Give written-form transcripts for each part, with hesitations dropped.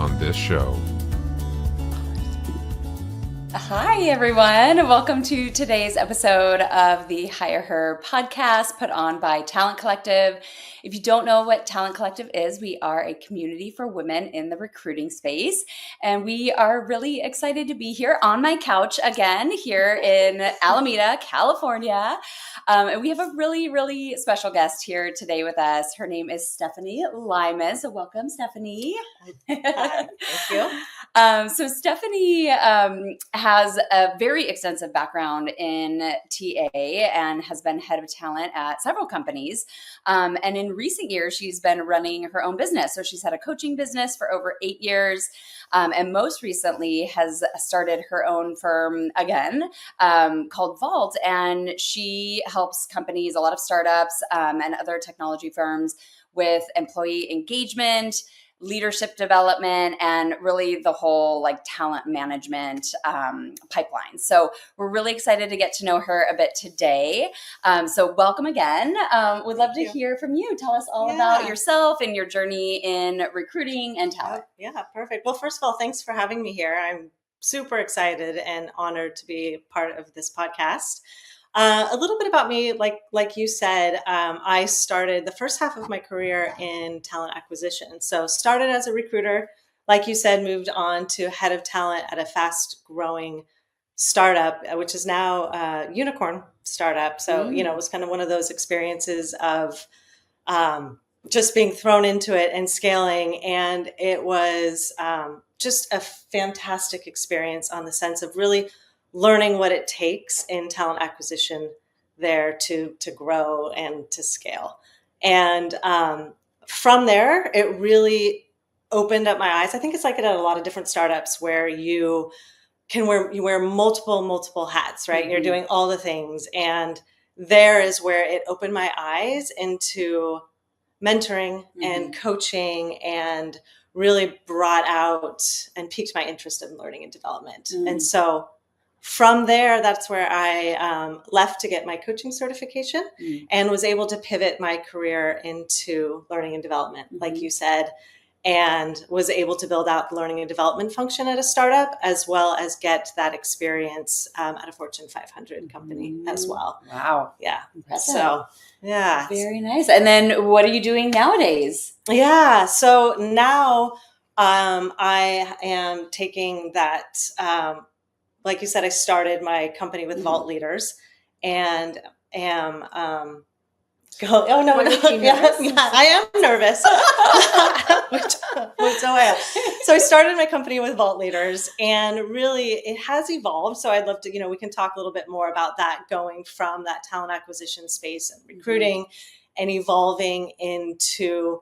on this show. Hi, everyone. Welcome to today's episode of the HigherHer podcast put on by Talent Collective. If you don't know what Talent Collective is, we are a community for women in the recruiting space. And we are really excited to be here on my couch again here in Alameda, California. And we have a really, really special guest here today with us. Her name is Stephanie Lyman. So welcome, Stephanie. Hi, thank you. So Stephanie has a very extensive background in TA and has been head of talent at several companies. And in recent years, she's been running her own business. So she's had a coaching business for over 8 years. And most recently has started her own firm again called Vault. And she helps companies, a lot of startups and other technology firms with employee engagement, leadership development, and really the whole like talent management pipeline. So we're really excited to get to know her a bit today. So welcome again. We'd love to hear from you. Tell us all about yourself and your journey in recruiting and talent. Yeah, perfect. Well, first of all, thanks for having me here. I'm super excited and honored to be part of this podcast. A little bit about me, like you said, I started the first half of my career in talent acquisition. So started as a recruiter, like you said, moved on to head of talent at a fast growing startup, which is now a unicorn startup. So, it was kind of one of those experiences of just being thrown into it and scaling. And it was just a fantastic experience on the sense of really learning what it takes in talent acquisition there to grow and to scale. And from there, it really opened up my eyes. I think it's like it at a lot of different startups where you wear multiple hats, right? Mm-hmm. You're doing all the things. And there is where it opened my eyes into mentoring and coaching, and really brought out and piqued my interest in learning and development. And so from there, that's where I left to get my coaching certification and was able to pivot my career into learning and development, like you said, and was able to build out the learning and development function at a startup, as well as get that experience at a Fortune 500 company as well. Wow. Yeah. Impressive. So, yeah. Very nice. And then what are you doing nowadays? Yeah. So now I am taking that like you said, I started my company with Vault Leaders and am I am nervous. So I started my company with Vault Leaders, and really it has evolved. So I'd love to, we can talk a little bit more about that, going from that talent acquisition space and recruiting and evolving into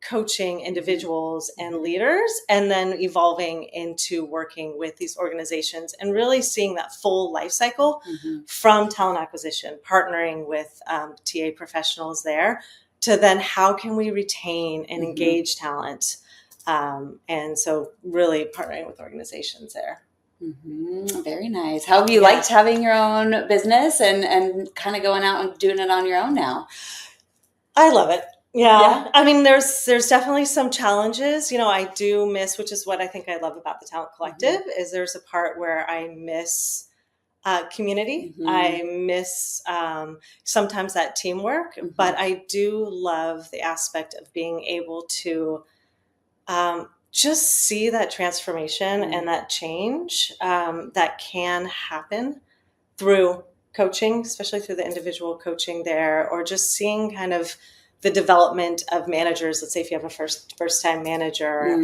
coaching individuals and leaders, and then evolving into working with these organizations and really seeing that full life cycle from talent acquisition, partnering with TA professionals there, to then how can we retain and engage talent. And so really partnering with organizations there. Very nice. How have you liked having your own business and kind of going out and doing it on your own now? I love it. Yeah. I mean, there's definitely some challenges. I do miss, which is what I think I love about the Talent Collective, is there's a part where I miss community. I miss sometimes that teamwork, but I do love the aspect of being able to just see that transformation and that change that can happen through coaching, especially through the individual coaching there, or just seeing kind of the development of managers. Let's say if you have a first time manager,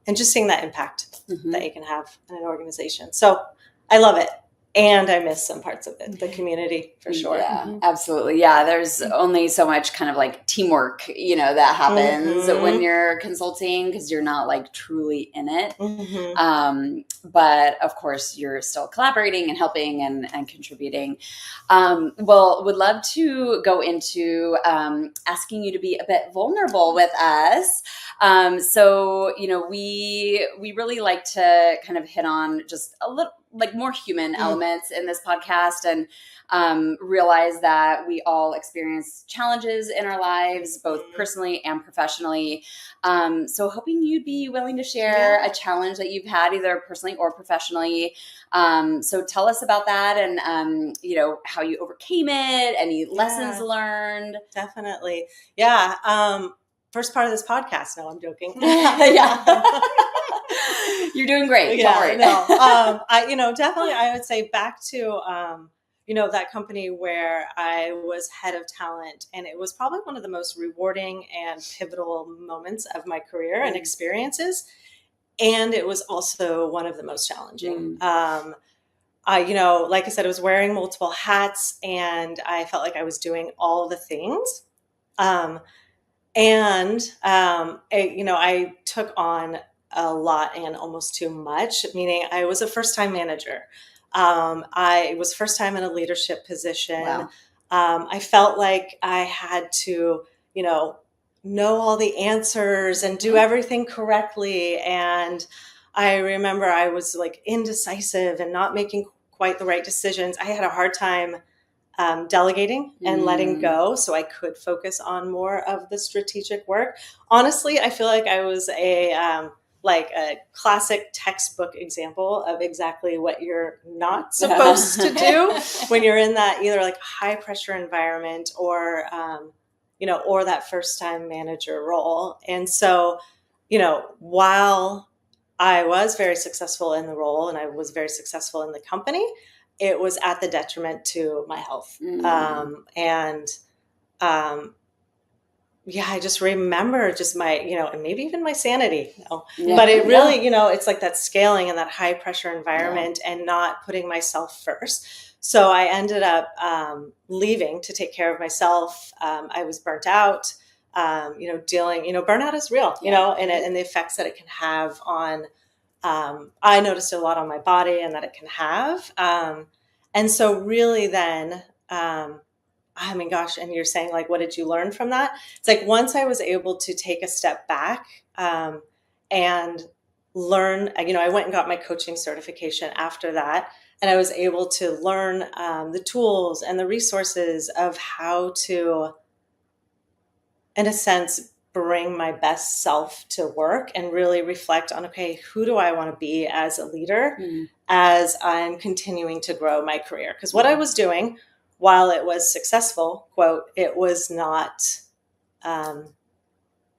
and just seeing that impact that you can have in an organization. So I love it. And I miss some parts of it, the community, for sure. Yeah, absolutely. Yeah, there's only so much kind of like teamwork, that happens when you're consulting, because you're not like truly in it. But of course, you're still collaborating and helping and contributing. Well, would love to go into asking you to be a bit vulnerable with us. So, we really like to kind of hit on just a little like more human elements in this podcast, and realize that we all experience challenges in our lives. lives, both personally and professionally. So hoping you'd be willing to share a challenge that you've had either personally or professionally. So tell us about that and, how you overcame it, any lessons learned. Definitely. Yeah. First part of this podcast. No, I'm joking. Yeah. You're doing great. Yeah, Don't worry. Definitely I would say back to, that company where I was head of talent, and it was probably one of the most rewarding and pivotal moments of my career and experiences. And it was also one of the most challenging. Like I said, I was wearing multiple hats and I felt like I was doing all the things. I took on a lot and almost too much, meaning I was a first-time manager. I was first time in a leadership position. Wow. I felt like I had to, know all the answers and do everything correctly. And I remember I was like indecisive and not making quite the right decisions. I had a hard time delegating and letting go so I could focus on more of the strategic work. Honestly, I feel like I was a classic textbook example of exactly what you're not supposed to do when you're in that either like high pressure environment or that first time manager role. And so, while I was very successful in the role and I was very successful in the company, it was at the detriment to my health. I just remember just my, and maybe even my sanity, but it really, it's like that scaling in that high pressure environment and not putting myself first. So I ended up leaving to take care of myself. I was burnt out, burnout is real, and the effects that it can have on, I noticed it a lot on my body and that it can have. And so really then, and you're saying like, what did you learn from that? It's like, once I was able to take a step back and learn, I went and got my coaching certification after that. And I was able to learn the tools and the resources of how to, in a sense, bring my best self to work and really reflect on, okay, who do I want to be as a leader as I'm continuing to grow my career? Because what I was doing, while it was successful, quote, it was not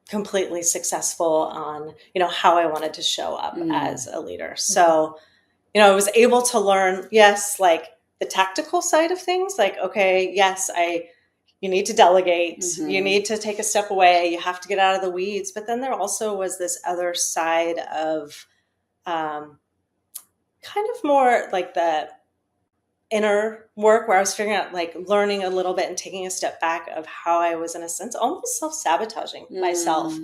completely successful on, how I wanted to show up as a leader. So, I was able to learn, yes, like the tactical side of things, like, okay, yes, you need to delegate, you need to take a step away, you have to get out of the weeds. But then there also was this other side of kind of more like the inner work where I was figuring out, like learning a little bit and taking a step back of how I was in a sense almost self-sabotaging myself,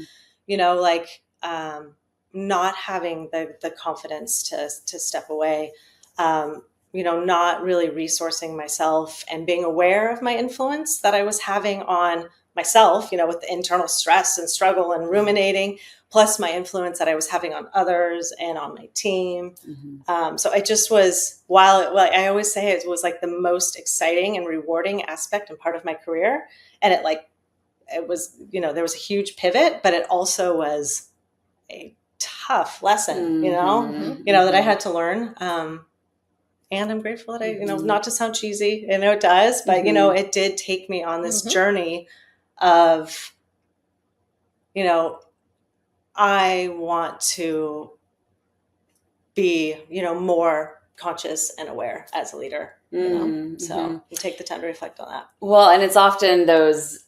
not having the confidence to step away, not really resourcing myself and being aware of my influence that I was having on myself, with the internal stress and struggle and ruminating, plus my influence that I was having on others and on my team. So I just was, I always say it was like the most exciting and rewarding aspect and part of my career. And it was, there was a huge pivot, but it also was a tough lesson, that I had to learn. And I'm grateful that I, not to sound cheesy, it does, but, it did take me on this journey of, I want to be, more conscious and aware as a leader, so you take the time to reflect on that. Well, and it's often those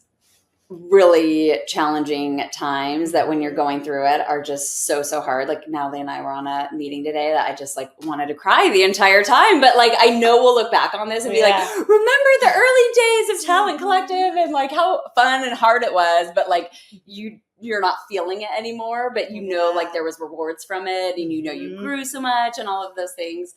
really challenging times that when you're going through it are just so hard. Like Natalie and I were on a meeting today that I just like wanted to cry the entire time, but like I know we'll look back on this and be like, remember the early days of Talent Collective and like how fun and hard it was, but like you're not feeling it anymore, but like there was rewards from it and you grew so much and all of those things.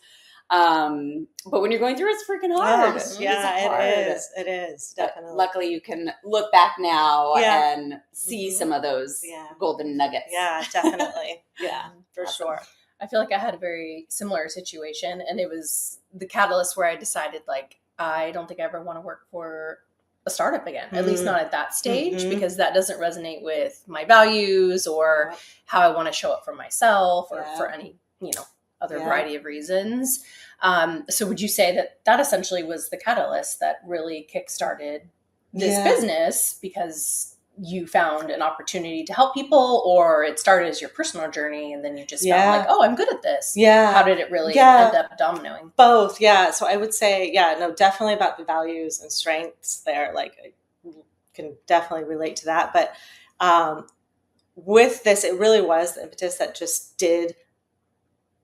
But when you're going through it, it's freaking hard. It is definitely. But luckily you can look back now and see some of those golden nuggets. Yeah, definitely. Yeah, for sure. I feel like I had a very similar situation, and it was the catalyst where I decided like, I don't think I ever want to work for a startup again, at least not at that stage, Mhm. because that doesn't resonate with my values or Yeah. how I want to show up for myself or Yeah. for any, other Yeah. variety of reasons. So would you say that essentially was the catalyst that really kickstarted this Yeah. business because you found an opportunity to help people, or it started as your personal journey and then you just found like, oh, I'm good at this? Yeah. How did it really Yeah. end up dominoing? Both. Yeah. So I would say, definitely about the values and strengths there. Like I can definitely relate to that. But with this, it really was the impetus that just did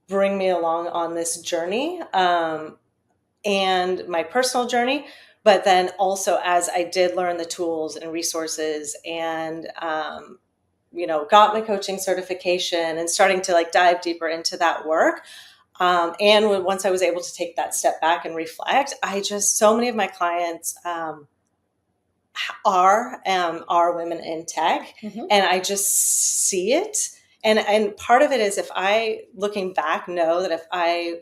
bring me along on this journey, and my personal journey. But then also as I did learn the tools and resources and, got my coaching certification and starting to like dive deeper into that work. And once I was able to take that step back and reflect, so many of my clients, are women in tech, and I just see it. And part of it is if I, looking back, know that if I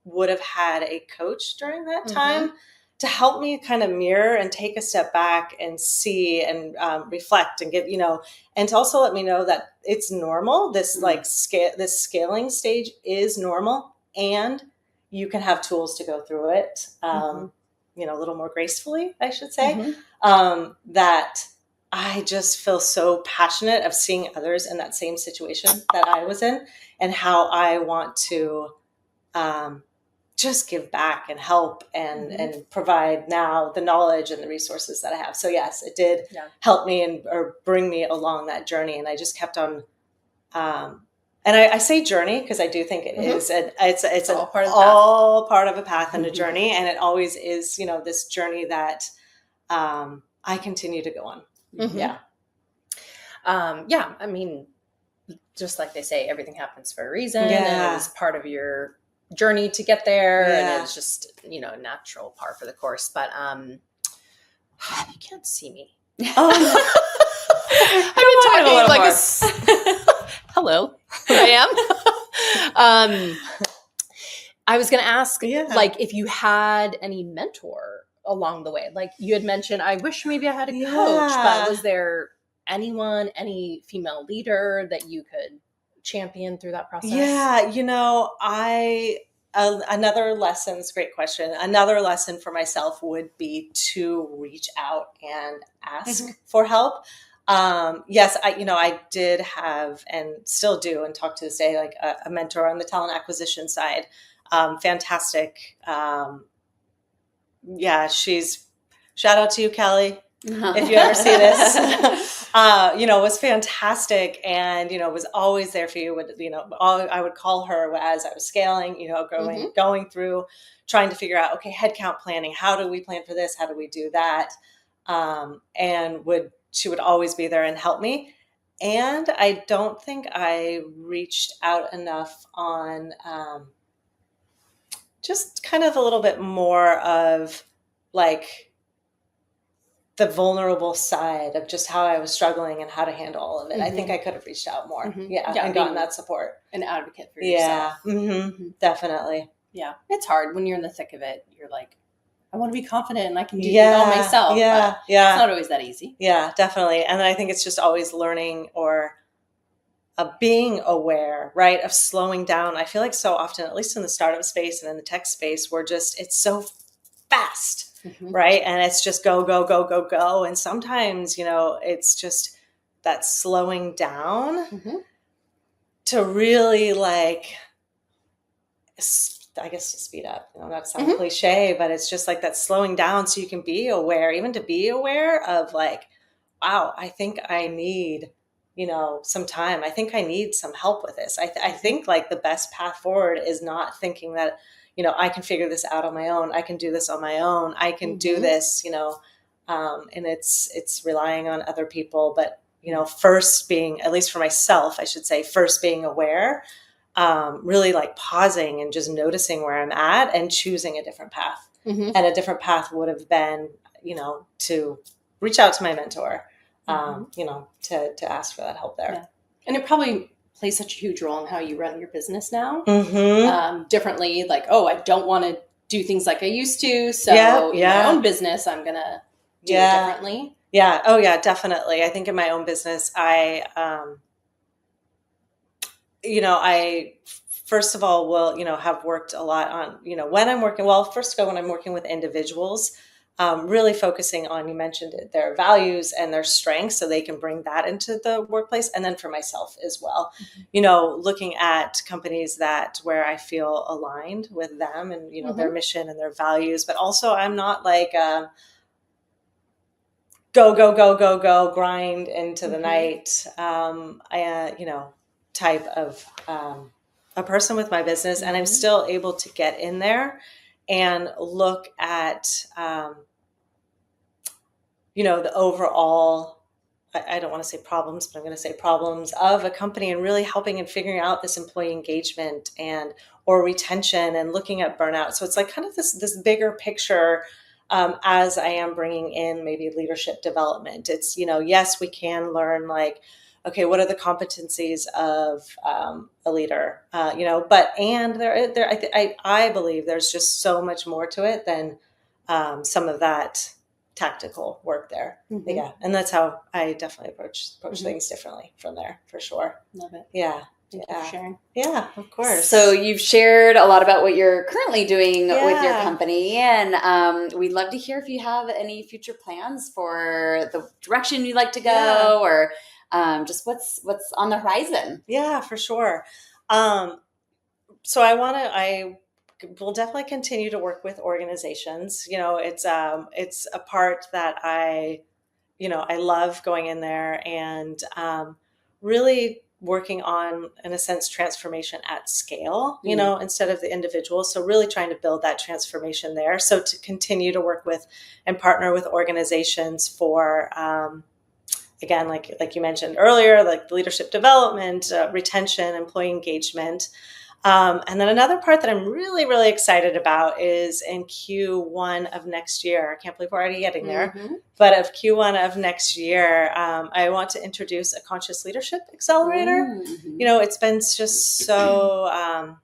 would have had a coach during that time to help me kind of mirror and take a step back and see and reflect and and to also let me know that it's normal. This this scaling stage is normal, and you can have tools to go through it, a little more gracefully, I should say. That I just feel so passionate of seeing others in that same situation that I was in, and how I want to just give back and help and provide now the knowledge and the resources that I have. So yes, it did help me or bring me along that journey. And I just kept on, and I say journey because I do think it is, it's all part of a path and a journey. And it always is, this journey that I continue to go on. Yeah. I mean, just like they say, everything happens for a reason. And it was part of your journey to get there. And it's just, a natural par for the course. But you can't see me. Oh, I've been talking like hello, I am. I was going to ask, like, if you had any mentor along the way. Like you had mentioned, I wish maybe I had a coach, but was there anyone, any female leader that you could champion through that process? Yeah, another lesson, it's a great question. Another lesson for myself would be to reach out and ask for help. Yes, I did have and still do and talk to this day, like a mentor on the talent acquisition side. Fantastic. Shout out to you, Kelly, if you ever see this. Was fantastic and, was always there for you. I would call her as I was scaling, going through, trying to figure out, okay, headcount planning. How do we plan for this? How do we do that? She would always be there and help me. And I don't think I reached out enough on, just kind of a little bit more of like the vulnerable side of just how I was struggling and how to handle all of it. I think I could have reached out more. And gotten that support. An advocate for yourself. Definitely. Yeah. It's hard when you're in the thick of it. You're like, I want to be confident and I can do it all myself. But it's not always that easy. Yeah, definitely. And I think it's just always learning or being aware, right, of slowing down. I feel like so often, at least in the startup space and in the tech space, it's so fast, right? And it's just go, go, go, go, go. And sometimes, it's just that slowing down to really I guess to speed up, not to sound cliche, but it's just like that slowing down so you can be aware, even to be aware of like, wow, I think I need, some time. I think I need some help with this. I think like the best path forward is not thinking that, I can figure this out on my own. I can do this on my own. I can do this, and it's relying on other people. But, first being, at least for myself, I should say, first being aware, really like pausing and just noticing where I'm at and choosing a different path. And a different path would have been, to reach out to my mentor, to ask for that help there. Yeah. And it probably plays such a huge role in how you run your business now. Differently, like, I don't want to do things like I used to. So in my own business, I'm going to do it differently? Yeah. Oh yeah, definitely. I think in my own business, I first of all will, have worked a lot on, when I'm working, well, first of all, when I'm working with individuals, really focusing on, you mentioned it, their values and their strengths so they can bring that into the workplace. And then for myself as well, looking at companies where I feel aligned with them and, their mission and their values, but also I'm not like, go, go, go, go, go, grind into the night, type of a person with my business. And I'm still able to get in there and look at, the overall, I don't want to say problems, but I'm going to say problems of a company and really helping and figuring out this employee engagement or retention and looking at burnout. So it's like kind of this bigger picture as I am bringing in maybe leadership development. It's, yes, we can learn like, okay, what are the competencies of a leader? But I believe there's just so much more to it than some of that tactical work there. Yeah. And that's how I definitely approach things differently from there, for sure. Love it. Yeah. Thank you for sharing. Yeah, of course. So you've shared a lot about what you're currently doing with your company, and we'd love to hear if you have any future plans for the direction you'd like to go, or just what's on the horizon. Yeah, for sure. So I will definitely continue to work with organizations. It's a part that I love going in there and really working on, in a sense, transformation at scale, instead of the individual. So really trying to build that transformation there. So to continue to work with and partner with organizations for, again, like you mentioned earlier, like leadership development, retention, employee engagement. And then another part that I'm really, really excited about is in Q1 of next year. I can't believe we're already getting there. But of Q1 of next year, I want to introduce a conscious leadership accelerator. It's been just so,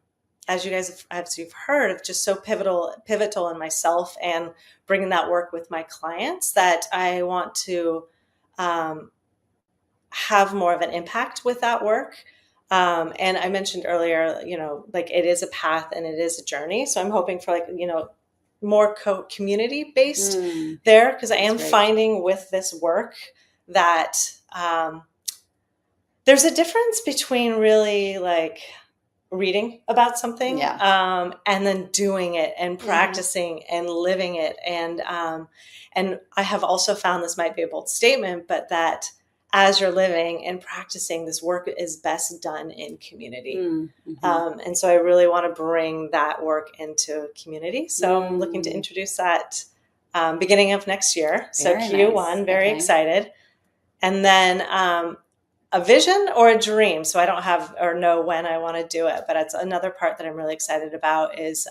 as you guys as you've heard, just so pivotal in myself and bringing that work with my clients that I want to have more of an impact with that work. And I mentioned earlier, like it is a path and it is a journey. So I'm hoping for more community based there, because I am finding with this work that there's a difference between really like reading about something and then doing it and practicing and living it. And I have also found, this might be a bold statement, but that as you're living and practicing, this work is best done in community. And so I really want to bring that work into community. So I'm looking to introduce that beginning of next year. So Q1, very excited. And then a vision or a dream. So I don't have or know when I want to do it, but it's another part that I'm really excited about is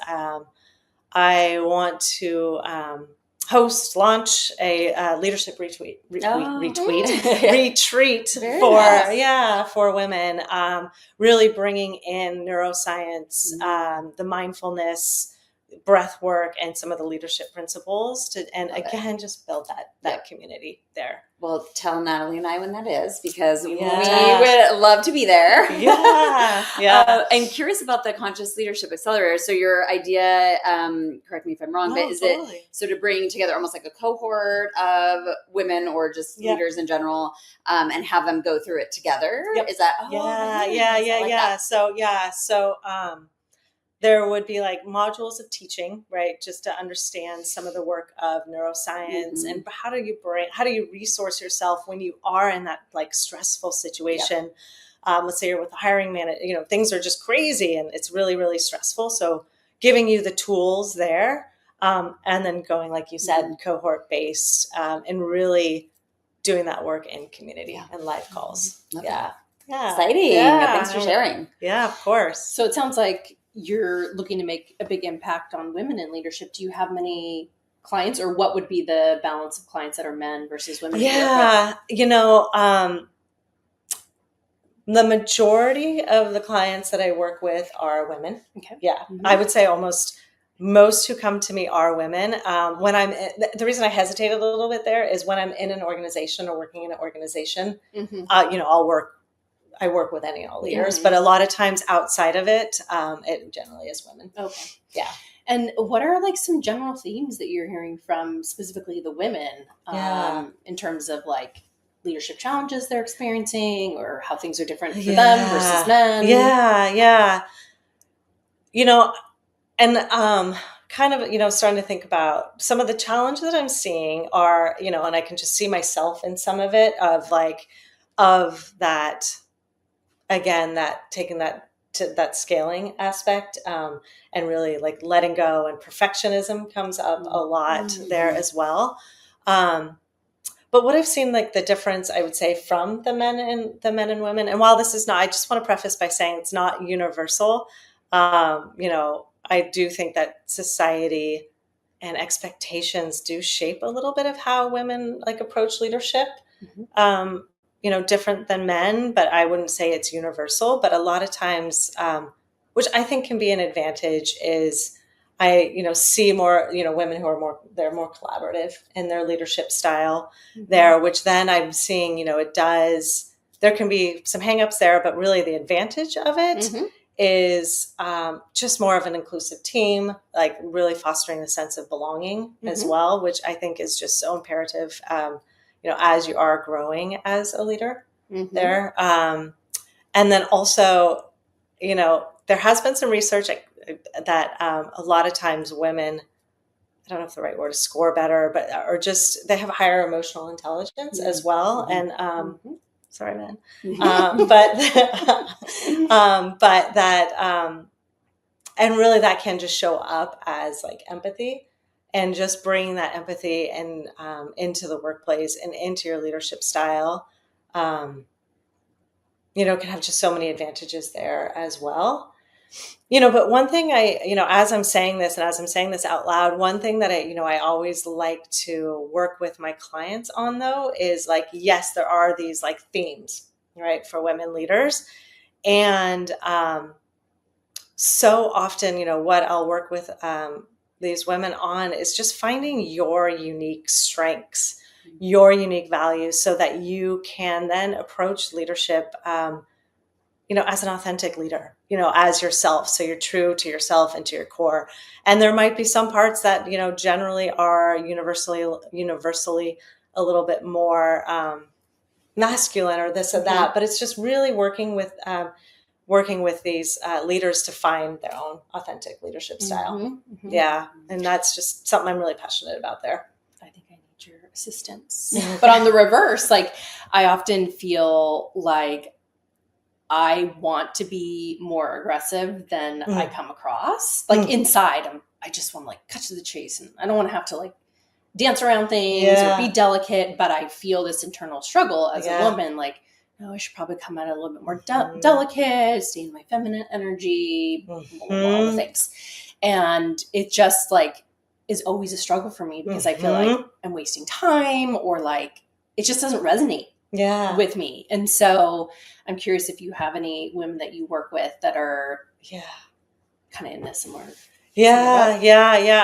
I want to launch a leadership retreat for women, really bringing in neuroscience, the mindfulness, breath work, and some of the leadership principles just build that community there. Well, tell Natalie and I when that is, because we would love to be there. And curious about the Conscious Leadership Accelerator. So your idea, correct me if I'm wrong, but is it so to bring together almost like a cohort of women or just leaders in general, and have them go through it together? Is that? So there would be like modules of teaching, right? Just to understand some of the work of neuroscience and how do you resource yourself when you are in that like stressful situation? Let's say you're with a hiring manager, things are just crazy and it's really, really stressful. So giving you the tools there, and then going, like you said, cohort based, and really doing that work in community and live calls. Yeah. Exciting. Thanks for sharing. Yeah, of course. So it sounds like you're looking to make a big impact on women in leadership. Do you have many clients, or what would be the balance of clients that are men versus women? The majority of the clients that I work with are women. Okay. I would say almost most who come to me are women. The reason I hesitated a little bit there is when I'm in an organization or working in an organization, I work with any and all leaders, but a lot of times outside of it, it generally is women. Okay. Yeah. And what are like some general themes that you're hearing from specifically the women in terms of like leadership challenges they're experiencing or how things are different for them versus men? Yeah. And kind of, starting to think about some of the challenges that I'm seeing are, and I can just see myself in some of it of that, again, that taking that to that scaling aspect, and really like letting go, and perfectionism comes up a lot there as well. But what I've seen, like the difference, I would say, from the men and women, and while this is not, I just want to preface by saying it's not universal. I do think that society and expectations do shape a little bit of how women like approach leadership. Different than men, but I wouldn't say it's universal. But a lot of times, which I think can be an advantage, is I, see more, women who are they're more collaborative in their leadership style there, which then I'm seeing, there can be some hangups there, but really the advantage of it is just more of an inclusive team, like really fostering the sense of belonging as well, which I think is just so imperative, as you are growing as a leader there. And then also, there has been some research that a lot of times women, I don't know if the right word is score better, but or just they have higher emotional intelligence as well. And sorry, man, but that and really that can just show up as like empathy, and just bringing that empathy and into the workplace and into your leadership style, can have just so many advantages there as well. But one thing as I'm saying this out loud, one thing that I always like to work with my clients on, though, is like, yes, there are these like themes, right, for women leaders. And so often, what I'll work with these women on is just finding your unique strengths, your unique values, so that you can then approach leadership, as an authentic leader, as yourself. So you're true to yourself and to your core. And there might be some parts that, generally are universally a little bit more masculine or this or that, but it's just really working with these leaders to find their own authentic leadership style. Yeah. And that's just something I'm really passionate about there. I think I need your assistance. But on the reverse, like I often feel like I want to be more aggressive than I come across. Like inside, I just want to like cut to the chase, and I don't want to have to like dance around things or be delicate. But I feel this internal struggle as a woman, like, no, I should probably come at it a little bit more delicate, stay in my feminine energy, blah, blah, blah, all the things. And it just like is always a struggle for me because I feel like I'm wasting time, or like it just doesn't resonate with me. And so I'm curious if you have any women that you work with that are kind of in this similar. Yeah.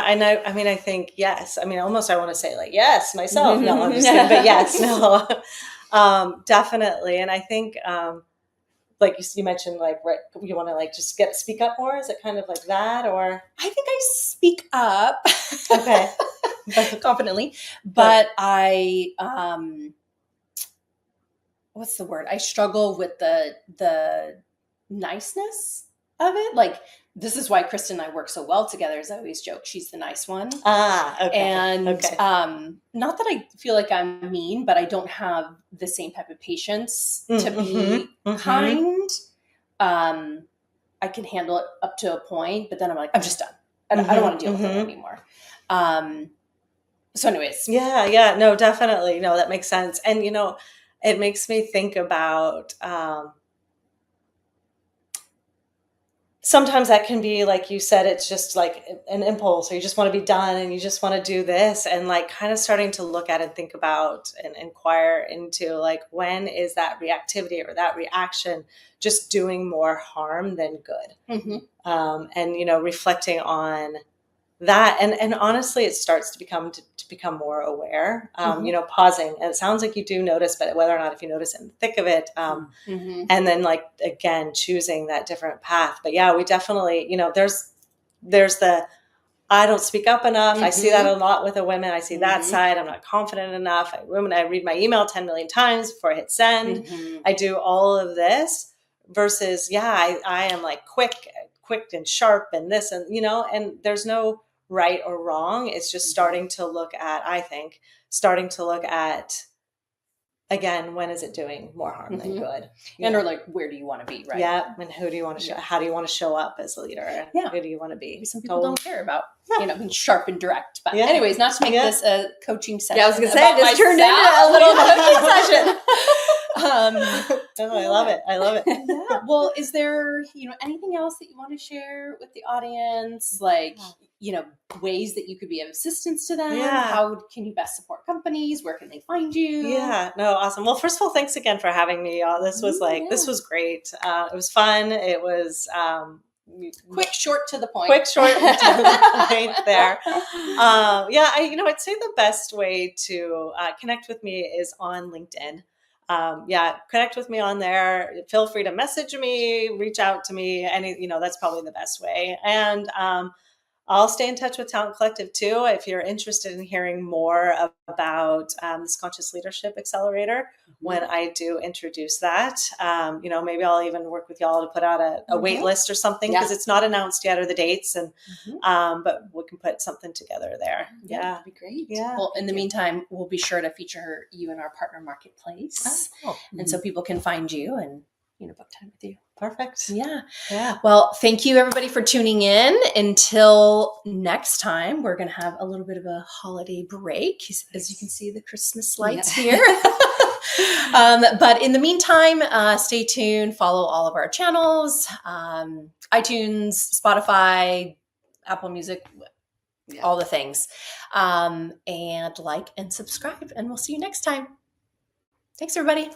I know. I mean, I think, yes. I mean, almost I want to say like, yes, myself. No, I'm just kidding. But yes, no, definitely. And I think, like you mentioned, like, you want to like just speak up more. Is it kind of like that, or? I think I speak up. Okay. Confidently, but what's the word? I struggle with the niceness of it. Like, this is why Kristen and I work so well together, is I always joke she's the nice one. Okay. And not that I feel like I'm mean, but I don't have the same type of patience to be kind. I can handle it up to a point, but then I'm like, I'm just done. I don't want to deal with it anymore. So anyways. Yeah. No, definitely. No, that makes sense. And, it makes me think about, sometimes that can be, like you said, it's just like an impulse, or you just want to be done and you just want to do this, and like kind of starting to look at and think about and inquire into like, when is that reactivity or that reaction just doing more harm than good? And, reflecting on, that, and honestly, it starts to become more aware, pausing. And it sounds like you do notice, but whether or not, if you notice in the thick of it, and then like, again, choosing that different path. But yeah, we definitely, there's the, I don't speak up enough. I see that a lot with the women. I see that side. I'm not confident enough. I read my email 10 million times before I hit send. I do all of this versus, I am like quick and sharp and this, and, and there's no right or wrong. It's just starting to look at, again, when is it doing more harm than good? And or like, where do you want to be, right? Yeah. And who do you want to show? How do you want to show up as a leader? Yeah. Who do you want to be? Maybe some people don't care about, being sharp and direct. But anyways, not to make this a coaching session. Yeah, I was going to say, this turned into a little coaching session. I love it. Yeah. Well, is there, anything else that you want to share with the audience? Like, ways that you could be of assistance to them? Yeah. How can you best support companies? Where can they find you? Yeah, no, awesome. Well, first of all, thanks again for having me. This was this was great. It was fun. It was quick, short, to the point. Quick, short, to the point there. I'd say the best way to connect with me is on LinkedIn. Connect with me on there. Feel free to message me, reach out to me. That's probably the best way. And I'll stay in touch with Talent Collective too. If you're interested in hearing more about this Conscious Leadership Accelerator, when I do introduce that, maybe I'll even work with y'all to put out a wait list or something, because it's not announced yet, or the dates, and but we can put something together there. Yeah, that'd be great. Yeah. Well, in the meantime, we'll be sure to feature you in our partner marketplace, and so people can find you and book time with you. Perfect. Yeah. Yeah. Well, thank you everybody for tuning in. Until next time, we're going to have a little bit of a holiday break, as you can see the Christmas lights here. But in the meantime, stay tuned, follow all of our channels, iTunes, Spotify, Apple Music, all the things, and like and subscribe, and we'll see you next time. Thanks, everybody.